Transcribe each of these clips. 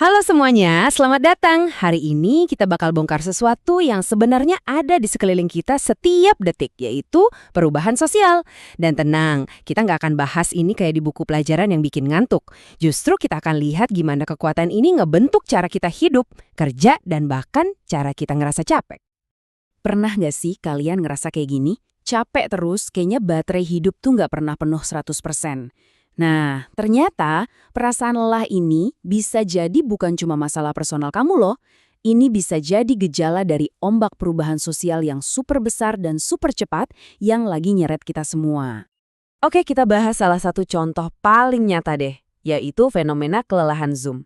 Halo semuanya, selamat datang. Hari ini kita bakal bongkar sesuatu yang sebenarnya ada di sekeliling kita setiap detik, yaitu perubahan sosial. Dan tenang, kita nggak akan bahas ini kayak di buku pelajaran yang bikin ngantuk. Justru kita akan lihat gimana kekuatan ini ngebentuk cara kita hidup, kerja, dan bahkan cara kita ngerasa capek. Pernah nggak sih kalian ngerasa kayak gini? Capek terus, kayaknya baterai hidup tuh nggak pernah penuh 100%. Nah, ternyata perasaan lelah ini bisa jadi bukan cuma masalah personal kamu loh. Ini bisa jadi gejala dari ombak perubahan sosial yang super besar dan super cepat yang lagi nyeret kita semua. Oke, kita bahas salah satu contoh paling nyata deh, yaitu fenomena kelelahan Zoom.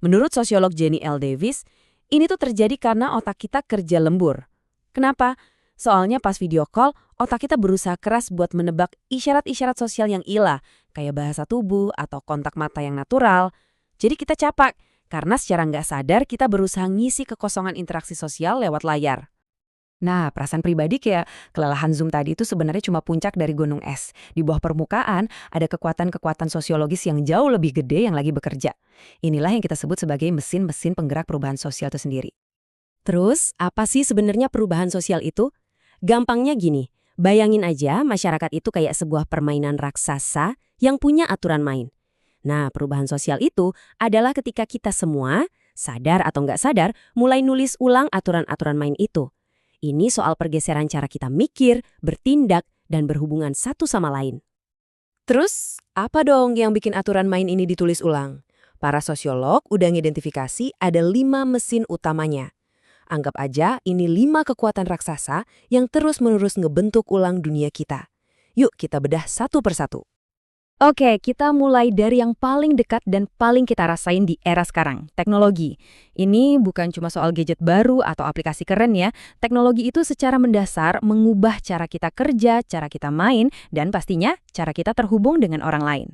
Menurut sosiolog Jenny L. Davis, ini tuh terjadi karena otak kita kerja lembur. Kenapa? Soalnya pas video call, otak kita berusaha keras buat menebak isyarat-isyarat sosial yang ilah, kayak bahasa tubuh atau kontak mata yang natural. Jadi kita capek, karena secara nggak sadar kita berusaha ngisi kekosongan interaksi sosial lewat layar. Nah, perasaan pribadi kayak kelelahan Zoom tadi itu sebenarnya cuma puncak dari gunung es. Di bawah permukaan, ada kekuatan-kekuatan sosiologis yang jauh lebih gede yang lagi bekerja. Inilah yang kita sebut sebagai mesin-mesin penggerak perubahan sosial itu sendiri. Terus, apa sih sebenarnya perubahan sosial itu? Gampangnya gini, bayangin aja masyarakat itu kayak sebuah permainan raksasa yang punya aturan main. Nah, perubahan sosial itu adalah ketika kita semua, sadar atau nggak sadar, mulai nulis ulang aturan-aturan main itu. Ini soal pergeseran cara kita mikir, bertindak, dan berhubungan satu sama lain. Terus, apa dong yang bikin aturan main ini ditulis ulang? Para sosiolog udah ngidentifikasi ada 5 mesin utamanya. Anggap aja ini 5 kekuatan raksasa yang terus-menerus ngebentuk ulang dunia kita. Yuk kita bedah satu persatu. Oke, kita mulai dari yang paling dekat dan paling kita rasain di era sekarang, teknologi. Ini bukan cuma soal gadget baru atau aplikasi keren ya. Teknologi itu secara mendasar mengubah cara kita kerja, cara kita main, dan pastinya cara kita terhubung dengan orang lain.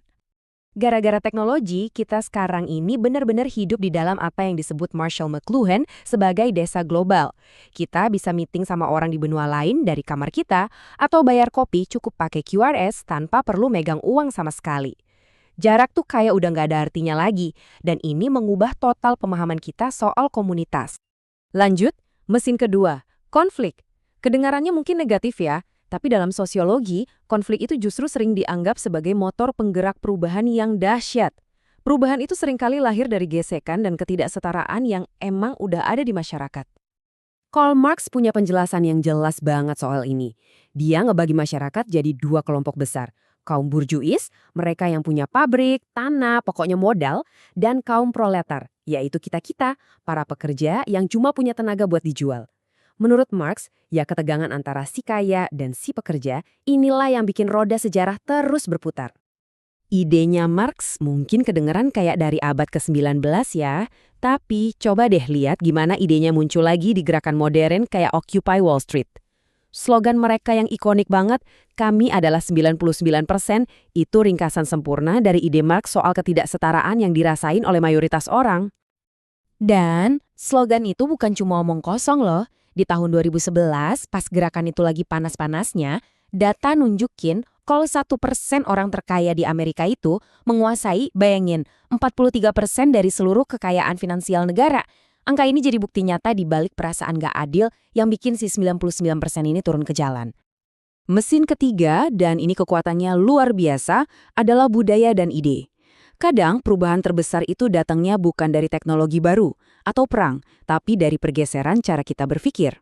Gara-gara teknologi, kita sekarang ini benar-benar hidup di dalam apa yang disebut Marshall McLuhan sebagai desa global. Kita bisa meeting sama orang di benua lain dari kamar kita, atau bayar kopi cukup pakai QRS tanpa perlu megang uang sama sekali. Jarak tuh kayak udah nggak ada artinya lagi, dan ini mengubah total pemahaman kita soal komunitas. Lanjut, mesin kedua, konflik. Kedengarannya mungkin negatif ya, tapi dalam sosiologi, konflik itu justru sering dianggap sebagai motor penggerak perubahan yang dahsyat. Perubahan itu seringkali lahir dari gesekan dan ketidaksetaraan yang emang udah ada di masyarakat. Karl Marx punya penjelasan yang jelas banget soal ini. Dia ngebagi masyarakat jadi 2 kelompok besar. Kaum burjuis, mereka yang punya pabrik, tanah, pokoknya modal, dan kaum proletar, yaitu kita-kita, para pekerja yang cuma punya tenaga buat dijual. Menurut Marx, ya ketegangan antara si kaya dan si pekerja, inilah yang bikin roda sejarah terus berputar. Idenya Marx mungkin kedengeran kayak dari abad ke-19 ya, tapi coba deh lihat gimana idenya muncul lagi di gerakan modern kayak Occupy Wall Street. Slogan mereka yang ikonik banget, kami adalah 99%, itu ringkasan sempurna dari ide Marx soal ketidaksetaraan yang dirasain oleh mayoritas orang. Dan slogan itu bukan cuma omong kosong loh. Di tahun 2011, pas gerakan itu lagi panas-panasnya, data nunjukin kalau 1% orang terkaya di Amerika itu menguasai, bayangin, 43% dari seluruh kekayaan finansial negara. Angka ini jadi bukti nyata di balik perasaan gak adil yang bikin si 99% ini turun ke jalan. Mesin ketiga, dan ini kekuatannya luar biasa, adalah budaya dan ide. Kadang perubahan terbesar itu datangnya bukan dari teknologi baru atau perang, tapi dari pergeseran cara kita berpikir.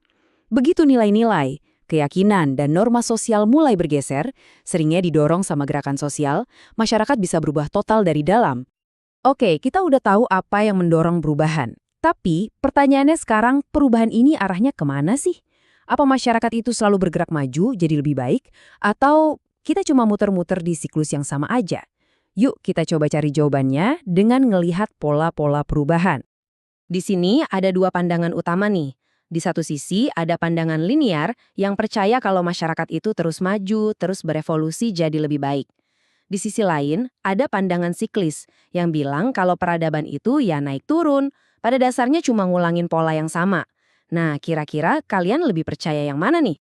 Begitu nilai-nilai, keyakinan, dan norma sosial mulai bergeser, seringnya didorong sama gerakan sosial, masyarakat bisa berubah total dari dalam. Oke, kita udah tahu apa yang mendorong perubahan. Tapi pertanyaannya sekarang, perubahan ini arahnya kemana sih? Apa masyarakat itu selalu bergerak maju jadi lebih baik? Atau kita cuma muter-muter di siklus yang sama aja? Yuk kita coba cari jawabannya dengan ngelihat pola-pola perubahan. Di sini ada 2 pandangan utama nih. Di satu sisi ada pandangan linear yang percaya kalau masyarakat itu terus maju, terus berevolusi jadi lebih baik. Di sisi lain ada pandangan siklis yang bilang kalau peradaban itu ya naik turun, pada dasarnya cuma ngulangin pola yang sama. Nah, kira-kira kalian lebih percaya yang mana nih?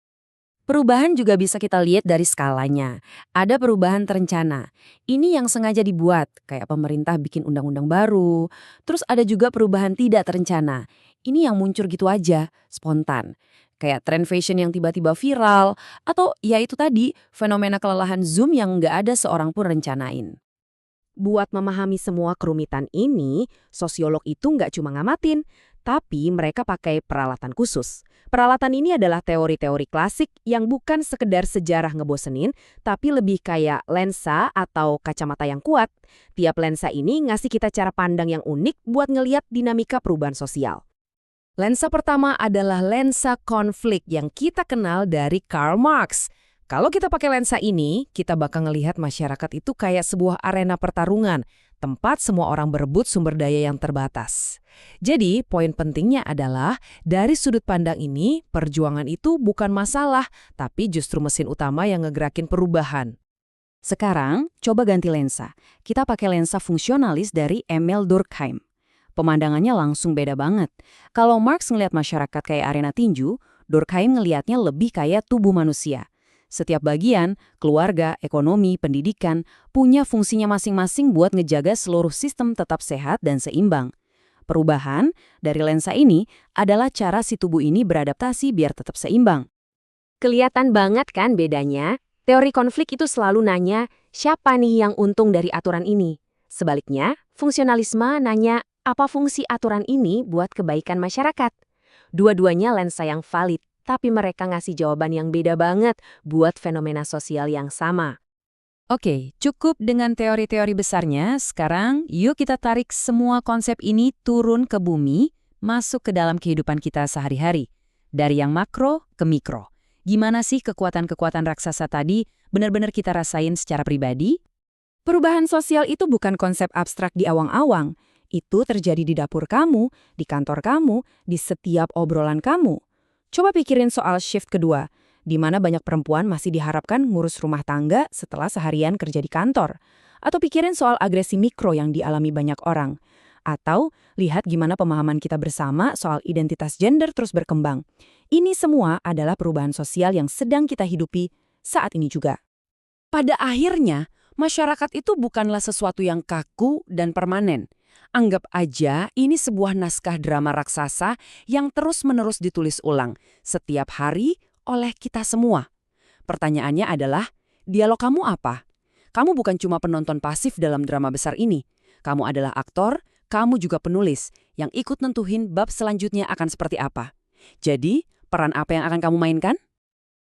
Perubahan juga bisa kita lihat dari skalanya. Ada perubahan terencana. Ini yang sengaja dibuat, kayak pemerintah bikin undang-undang baru. Terus ada juga perubahan tidak terencana. Ini yang muncul gitu aja, spontan. Kayak tren fashion yang tiba-tiba viral, atau ya itu tadi, fenomena kelelahan Zoom yang nggak ada seorang pun rencanain. Buat memahami semua kerumitan ini, sosiolog itu nggak cuma ngamatin, tapi mereka pakai peralatan khusus. Peralatan ini adalah teori-teori klasik yang bukan sekedar sejarah ngebosenin, tapi lebih kayak lensa atau kacamata yang kuat. Tiap lensa ini ngasih kita cara pandang yang unik buat ngeliat dinamika perubahan sosial. Lensa pertama adalah lensa konflik yang kita kenal dari Karl Marx. Kalau kita pakai lensa ini, kita bakal ngelihat masyarakat itu kayak sebuah arena pertarungan, tempat semua orang berebut sumber daya yang terbatas. Jadi, poin pentingnya adalah, dari sudut pandang ini, perjuangan itu bukan masalah, tapi justru mesin utama yang ngegerakin perubahan. Sekarang, coba ganti lensa. Kita pakai lensa fungsionalis dari Emil Durkheim. Pemandangannya langsung beda banget. Kalau Marx ngelihat masyarakat kayak arena tinju, Durkheim ngelihatnya lebih kayak tubuh manusia. Setiap bagian, keluarga, ekonomi, pendidikan, punya fungsinya masing-masing buat ngejaga seluruh sistem tetap sehat dan seimbang. Perubahan dari lensa ini adalah cara si tubuh ini beradaptasi biar tetap seimbang. Kelihatan banget kan bedanya? Teori konflik itu selalu nanya, siapa nih yang untung dari aturan ini? Sebaliknya, fungsionalisme nanya, apa fungsi aturan ini buat kebaikan masyarakat? Dua-duanya lensa yang valid, tapi mereka ngasih jawaban yang beda banget buat fenomena sosial yang sama. Oke, cukup dengan teori-teori besarnya. Sekarang, yuk kita tarik semua konsep ini turun ke bumi, masuk ke dalam kehidupan kita sehari-hari. Dari yang makro ke mikro. Gimana sih kekuatan-kekuatan raksasa tadi benar-benar kita rasain secara pribadi? Perubahan sosial itu bukan konsep abstrak di awang-awang. Itu terjadi di dapur kamu, di kantor kamu, di setiap obrolan kamu. Coba pikirin soal shift kedua, di mana banyak perempuan masih diharapkan ngurus rumah tangga setelah seharian kerja di kantor. Atau pikirin soal agresi mikro yang dialami banyak orang. Atau lihat gimana pemahaman kita bersama soal identitas gender terus berkembang. Ini semua adalah perubahan sosial yang sedang kita hidupi saat ini juga. Pada akhirnya, masyarakat itu bukanlah sesuatu yang kaku dan permanen. Anggap aja ini sebuah naskah drama raksasa yang terus-menerus ditulis ulang setiap hari oleh kita semua. Pertanyaannya adalah, dialog kamu apa? Kamu bukan cuma penonton pasif dalam drama besar ini. Kamu adalah aktor, kamu juga penulis yang ikut nentuhin bab selanjutnya akan seperti apa. Jadi, peran apa yang akan kamu mainkan?